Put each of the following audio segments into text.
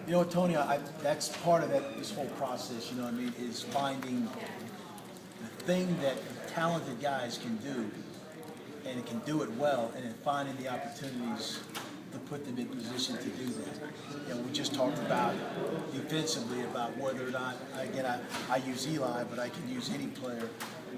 You know, Tony, that's part of this whole process. You know what I mean? Is finding the thing that talented guys can do, and can do it well, and then finding the opportunities to put them in position to do that. You know, we just talked about defensively about whether or not, again, I use Eli, but I can use any player,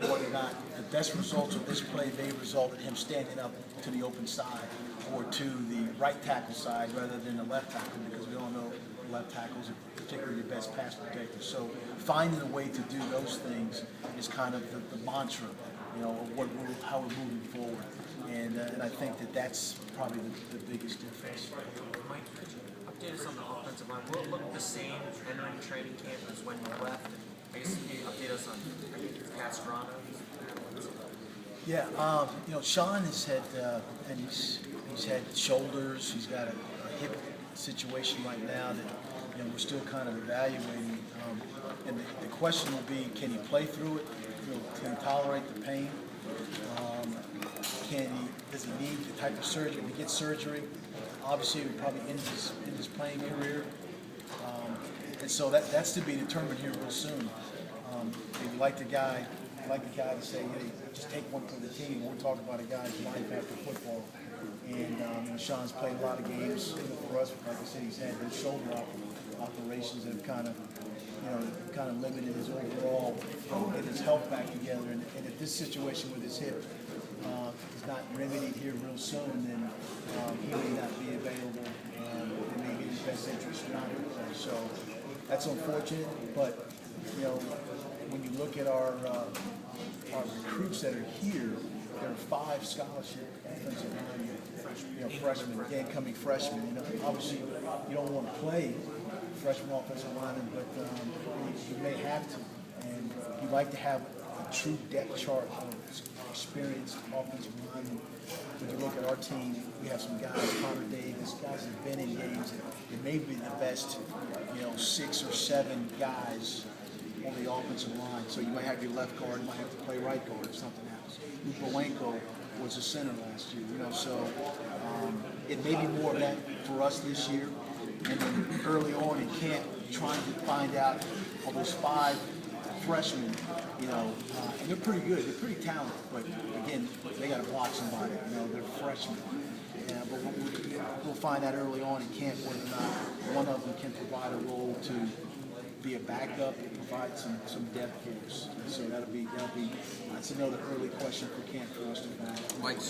whether or not the best results of this play may result in him standing up to the open side or to the right tackle side rather than the left tackle, because we all know left tackles are particularly the best pass protectors. So finding a way to do those things is kind of the mantra, you know, of how we're moving forward. And I think that's probably the biggest difference. Mike, could you update us on the offensive line? Will it look the same entering training camp as when you left? And I guess can you update us on, I think it's Castrano? Yeah, you know, Sean has had, and he's had shoulders. He's got a hip situation right now that, you know, we're still kind of evaluating. And the question will be, can he play through it? You know, can he tolerate the pain? Does he need the type of surgery? If he gets surgery, obviously it would probably end his playing career. And so that's to be determined here real soon. If you like the guy to say, hey, just take one for the team. We're talking about a guy's life after football. And Sean's played a lot of games for us. Like I said, he's had those shoulder operations that have kind of limited his overall and his health back together. And if this situation with his hip is not remedied here real soon, then he may not be available. It may be in his best interest not to play. So that's unfortunate. But you know, when you look at our recruits that are here, there are 5 scholarship offensive linemen, you know, freshmen, incoming freshmen. You know, obviously you don't want to play freshman offensive linemen, but you may have to. And you'd like to have a true depth chart of experienced offensive linemen. When you look at our team, we have some guys, Connor Davis, guys that have been in games. It may be the best, you know, 6 or 7 guys on the offensive line. So you might have your left guard, you might have to play right guard if something happens. Lupowenko was a center last year, you know, so it may be more of that for us this year. And then early on in camp, trying to find out of those 5 freshmen, you know, and they're pretty good, they're pretty talented, but again, they got to block somebody, you know, they're freshmen. Yeah, but we'll find out early on in camp whether or not one of them can provide a role to be a backup and provide some depth for us. So that's another early question for camp for us to find. Mike,